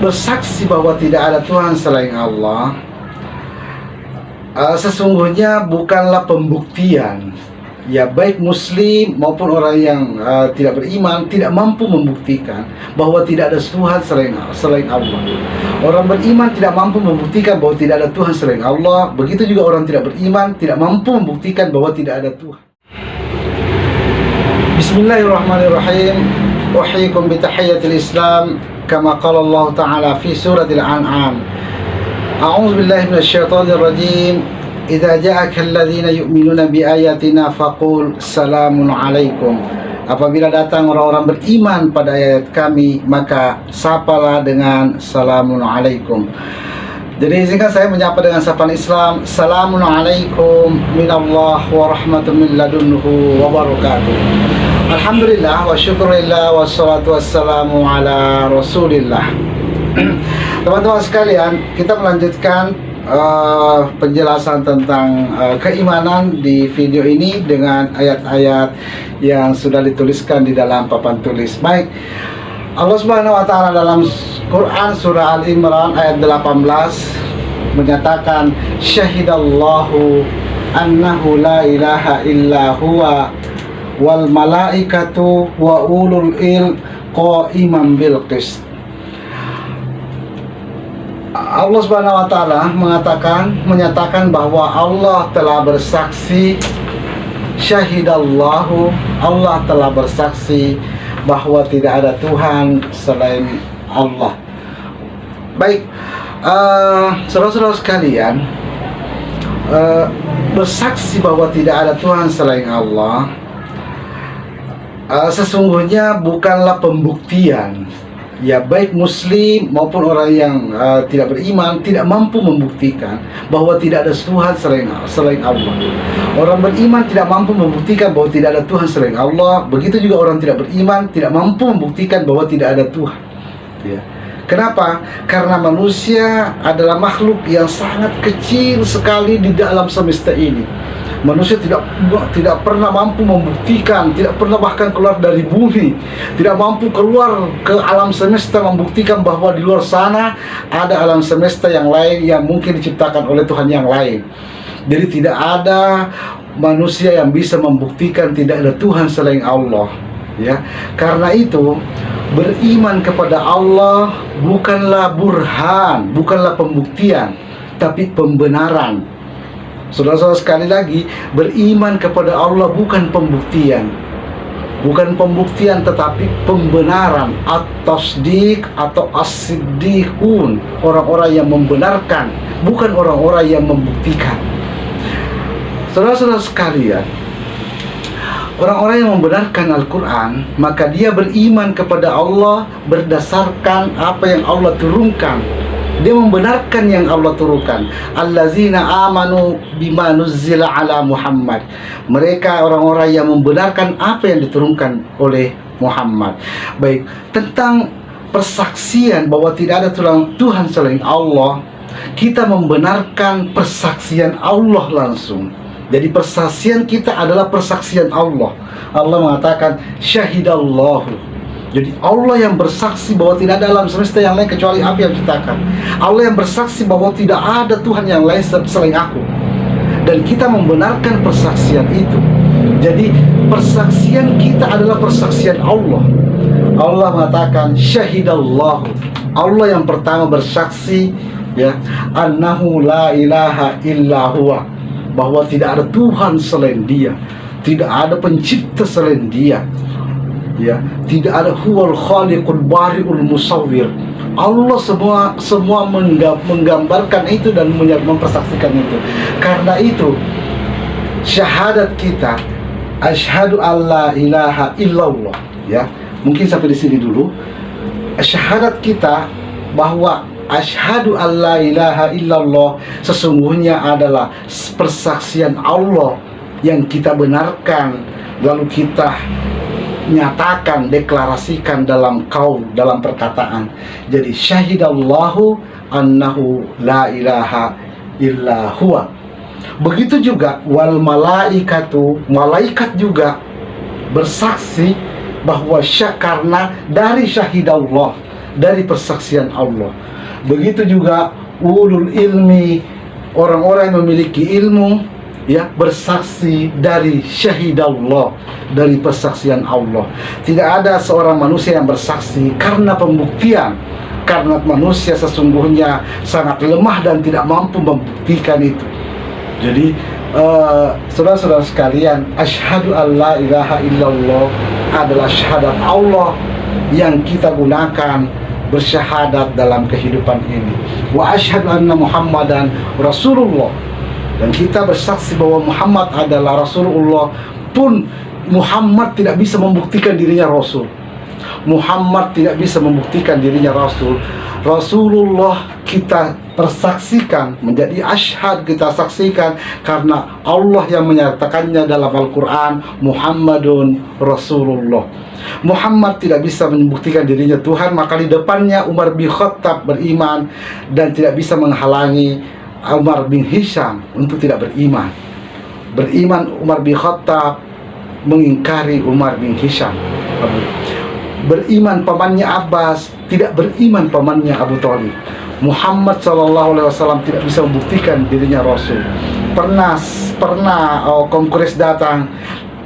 bersaksi bahwa tidak ada Tuhan selain Allah, sesungguhnya bukanlah pembuktian. Ya, baik muslim maupun orang yang tidak beriman tidak mampu membuktikan bahwa tidak ada Tuhan selain Allah. Orang beriman tidak mampu membuktikan bahwa tidak ada Tuhan selain Allah. Begitu juga orang tidak beriman tidak mampu membuktikan bahwa tidak ada Tuhan. Bismillahirrahmanirrahim. Uhyikum bitahiyyatil Islam kama qala Allah Ta'ala fi suratil An'am. A'udzu billahi minasyaitonir rajim. Idza ja'aka alladziina yu'minuuna biayatina faqul salamun 'alaikum. Apabila datang orang-orang beriman pada ayat kami, maka sapalah dengan salamun 'alaikum. Jadi izinkan saya menyapa dengan sapaan Islam. Salamun 'alaikum minallah wa rahmatun min ladunhu wa barakatuh. Alhamdulillah wa syukurillah wassalatu wassalamu ala rasulillah. Teman-teman sekalian, kita melanjutkan penjelasan tentang keimanan di video ini dengan ayat-ayat yang sudah dituliskan di dalam papan tulis. Baik, Allah Subhanahu wa Ta'ala dalam Quran surah Al-Imran ayat 18 menyatakan, syahidallahu annahu la ilaha illa huwa wal malaikatu wa ulul ilm qa'iman bil qist. Allah Subhanahu wa Ta'ala menyatakan bahwa Allah telah bersaksi, syahidallahu, Allah telah bersaksi bahwa tidak ada Tuhan selain Allah. Baik, saudara-saudara sekalian, bersaksi bahwa tidak ada Tuhan selain Allah sesungguhnya bukanlah pembuktian. Ya, baik muslim maupun orang yang tidak beriman tidak mampu membuktikan bahwa tidak ada Tuhan selain Allah. Orang beriman tidak mampu membuktikan bahwa tidak ada Tuhan selain Allah. Begitu juga orang tidak beriman tidak mampu membuktikan bahwa tidak ada Tuhan. Ya. Kenapa? Karena manusia adalah makhluk yang sangat kecil sekali di dalam semesta ini. Manusia tidak pernah mampu membuktikan, tidak pernah bahkan keluar dari bumi, tidak mampu keluar ke alam semesta membuktikan bahwa di luar sana ada alam semesta yang lain yang mungkin diciptakan oleh Tuhan yang lain. Jadi tidak ada manusia yang bisa membuktikan tidak ada Tuhan selain Allah. Ya, karena itu beriman kepada Allah bukanlah burhan, bukanlah pembuktian, tapi pembenaran. Saudara-saudara, sekali lagi, beriman kepada Allah bukan pembuktian. Bukan pembuktian tetapi pembenaran. At-tasdiq atau as-siddiqun, orang-orang yang membenarkan, bukan orang-orang yang membuktikan. Saudara-saudara sekalian, orang-orang yang membenarkan Al-Quran, maka dia beriman kepada Allah berdasarkan apa yang Allah turunkan. Dia membenarkan yang Allah turunkan. Allazina amanu bima nuzzila ala Muhammad. Mereka orang-orang yang membenarkan apa yang diturunkan oleh Muhammad. Baik, tentang persaksian bahwa tidak ada Tuhan selain Allah, kita membenarkan persaksian Allah langsung. Jadi persaksian kita adalah persaksian Allah. Allah mengatakan syahidallahu. Jadi Allah yang bersaksi bahwa tidak ada alam semesta yang lain kecuali apa yang diciptakan. Allah yang bersaksi bahwa tidak ada Tuhan yang lain selain aku. Dan kita membenarkan persaksian itu. Jadi persaksian kita adalah persaksian Allah. Allah mengatakan syahidallahu. Allah yang pertama bersaksi, ya, annahu la ilaha illa huwa, bahwa tidak ada Tuhan selain Dia, tidak ada pencipta selain Dia. Ya, tidak ada huwal khaliqul bari'ul musawwir. Allah semua menggambarkan itu dan mempersaksikan itu. Karena itu syahadat kita asyhadu alla ilaha illallah, ya. Mungkin sampai di sini dulu. Syahadat kita bahwa asyhadu alla ilaha illallah sesungguhnya adalah persaksian Allah yang kita benarkan, lalu kita nyatakan, deklarasikan dalam qaul, dalam perkataan. Jadi syahidallahu annahu la ilaha illa huwa. Begitu juga wal malaikatu, malaikat juga bersaksi bahwa karena dari syahidallah, dari persaksian Allah. Begitu juga ulul ilmi, orang-orang yang memiliki ilmu, ya, bersaksi dari syahidallah, dari persaksian Allah. Tidak ada seorang manusia yang bersaksi karena pembuktian, karena manusia sesungguhnya sangat lemah dan tidak mampu membuktikan itu. Jadi saudara-saudara sekalian, asyhadu an la ilaha illallah adalah syahadat Allah yang kita gunakan bersyahadat dalam kehidupan ini. Wa asyhadu anna Muhammadan Rasulullah, dan kita bersaksi bahwa Muhammad adalah Rasulullah, pun Muhammad tidak bisa membuktikan dirinya Rasul. Muhammad tidak bisa membuktikan dirinya Rasul. Rasulullah kita persaksikan, menjadi asyhad, kita saksikan karena Allah yang menyatakannya dalam Al-Quran, Muhammadun Rasulullah. Muhammad tidak bisa membuktikan dirinya Tuhan, maka di depannya Umar bin Khattab beriman dan tidak bisa menghalangi Umar bin Hisham untuk tidak beriman. Beriman Umar bin Khattab mengingkari Umar bin Hisham. Beriman pamannya Abbas, tidak beriman pamannya Abu Thalib. Muhammad SAW tidak bisa membuktikan dirinya Rasul. Pernah kaum Quraisy datang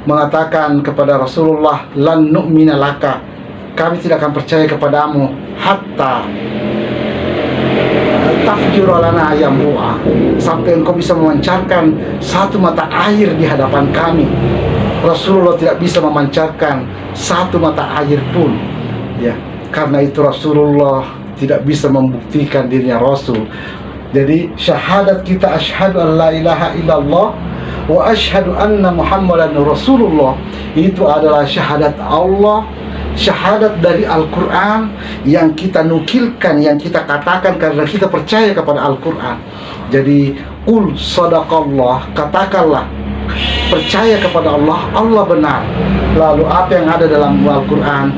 mengatakan kepada Rasulullah, lan nu'mina laka, kami tidak akan percaya kepadamu hatta tafjura lana yambu'a, sampai engkau bisa memancarkan satu mata air di hadapan kami. Rasulullah tidak bisa memancarkan satu mata air pun, ya, karena itu Rasulullah tidak bisa membuktikan dirinya Rasul. Jadi syahadat kita asyhadu an la ilaha illallah wa asyhadu anna Muhammadan Rasulullah, itu adalah syahadat Allah, syahadat dari Al-Quran yang kita nukilkan, yang kita katakan karena kita percaya kepada Al-Quran. Jadi qul sadaqallah, katakanlah percaya kepada Allah, Allah benar. Lalu apa yang ada dalam Al-Quran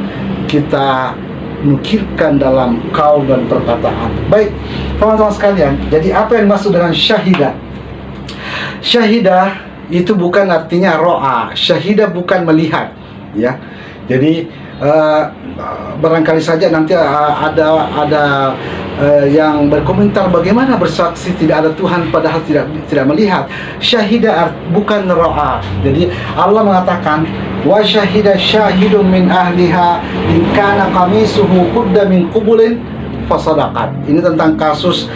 kita nukilkan dalam kaul dan perkataan. Baik, teman-teman sekalian, jadi apa yang dimaksud dengan syahidah? Syahidah itu bukan artinya ro'a. Syahidah bukan melihat, ya. Jadi barangkali saja nanti ada yang berkomentar bagaimana bersaksi tidak ada Tuhan padahal tidak melihat. Syahidah bukan ro'a. Jadi Allah mengatakan wa syahida syahidun min ahliha in kana qamisuhu qudda min qubulin fasadaqat. Ini tentang kasus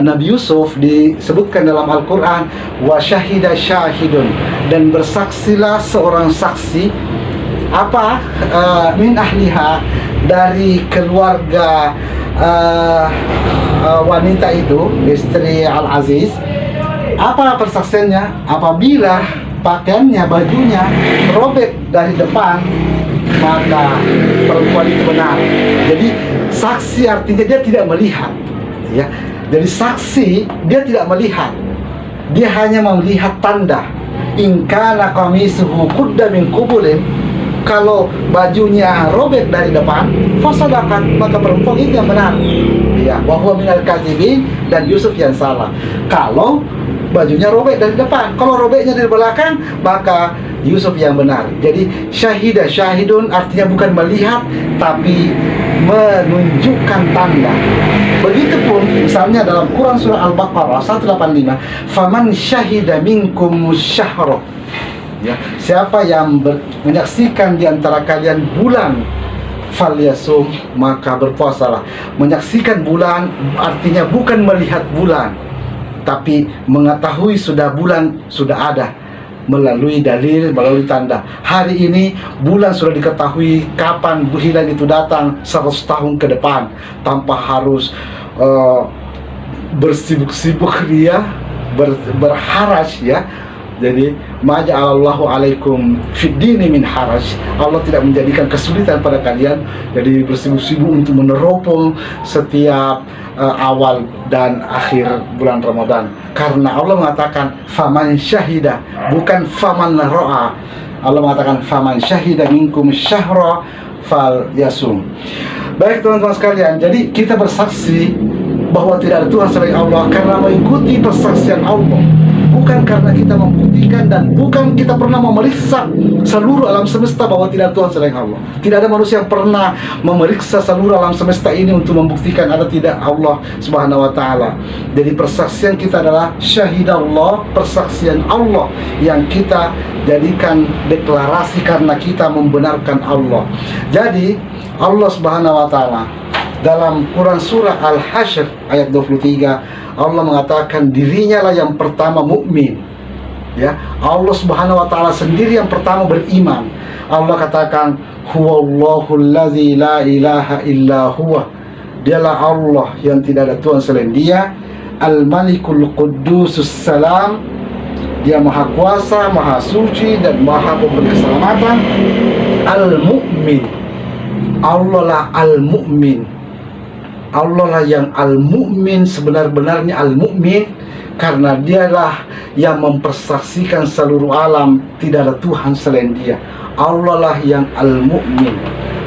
Nabi Yusuf, disebutkan dalam Al-Quran wa syahida syahidun, dan bersaksilah seorang saksi min ahliha, dari keluarga wanita itu, istri Al-Aziz. Apa persaksiannya? Apabila pakaiannya, bajunya robek dari depan, maka perempuan itu benar. Jadi saksi artinya dia tidak melihat, ya. Jadi saksi dia tidak melihat, dia hanya melihat tanda. In kana qamisuhu qudda min qubulin, kalau bajunya robek dari depan, fasadaqat, maka perempuan itu yang benar, ya. Wa huwa minal kadzibin, dan Yusuf yang salah. Kalau bajunya robek dari depan, kalau robeknya dari belakang, maka Yusuf yang benar. Jadi syahidah syahidun artinya bukan melihat, tapi menunjukkan tanda. Begitupun misalnya dalam Quran surah Al-Baqarah 185, faman syahida minkum syahra, ya, siapa yang menyaksikan di antara kalian bulan, falyasum, maka berpuasalah. Menyaksikan bulan artinya bukan melihat bulan, tapi mengetahui sudah bulan sudah ada melalui dalil, melalui tanda. Hari ini bulan sudah diketahui kapan hilal itu datang 100 tahun ke depan, tanpa harus bersibuk-sibuk dia berharaj, ya. Jadi maja'alallahu alaikum fid dini min haraj. Allah tidak menjadikan kesulitan pada kalian jadi bersibuk-sibuk untuk meneropong setiap awal dan akhir bulan Ramadan. Karena Allah mengatakan faman syahida, bukan faman ra'a. Allah mengatakan faman syahida minkum syahra fal yasum. Baik teman-teman sekalian, jadi kita bersaksi bahwa tidak ada Tuhan selain Allah karena mengikuti persaksian Allah, bukan karena kita membuktikan, dan bukan kita pernah memeriksa seluruh alam semesta bahwa tidak ada Tuhan selain Allah. Tidak ada manusia yang pernah memeriksa seluruh alam semesta ini untuk membuktikan ada tidak Allah Subhanahu wa taala. Jadi persaksian kita adalah syahidallah, persaksian Allah yang kita jadikan deklarasi karena kita membenarkan Allah. Jadi Allah Subhanahu wa taala dalam Quran surah Al-Hasyr ayat 23, Allah mengatakan dirinya lah yang pertama mukmin. Ya, Allah Subhanahu wa taala sendiri yang pertama beriman. Allah katakan huwallahul ladzi la ilaha illa huwa. Dialah Allah yang tidak ada Tuhan selain Dia. Al-Malikul Quddusus Salam. Dia Maha Kuasa, Maha Suci, dan Maha Pemberi Keselamatan. Al-Mu'min. Allah lah Al-Mu'min. Allah lah yang Al-Mu'min, sebenar-benarnya Al-Mu'min, karena dialah yang mempersaksikan seluruh alam tidak ada Tuhan selain Dia. Allah lah yang Al-Mu'min,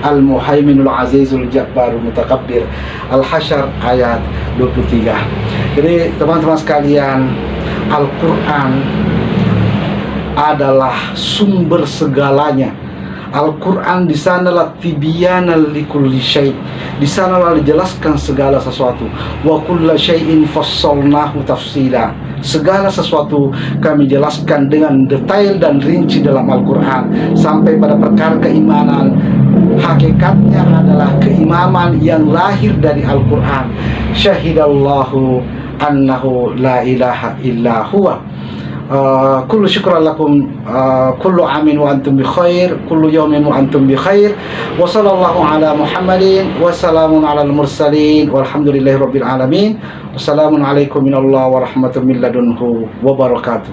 Al-Muhaiminul Azizul Jabbarul Mutakabbir. Al-Hasyr ayat 23. Jadi teman-teman sekalian, Al-Quran adalah sumber segalanya. Al-Quran di sanalah tibyanan likulli syai'. Di sanalah dijelaskan segala sesuatu. Wa kulla syai'in fassalnahu tafsila. Segala sesuatu kami jelaskan dengan detail dan rinci dalam Al-Quran, sampai pada perkara keimanan. Hakikatnya adalah keimaman yang lahir dari Al-Quran. Syahidallahu annahu la ilaha illa huwa. Kullu syukran lakum, kullu amin wa antum bi khair, kullu yawmin wa antum bi khair. Wa sallallahu ala Muhammadin wa salamun ala al-mursalin walhamdulillahi rabbil alamin. Wassalamu alaikum minallahi wa rahmatullahi min ladunhu wa barakatuh.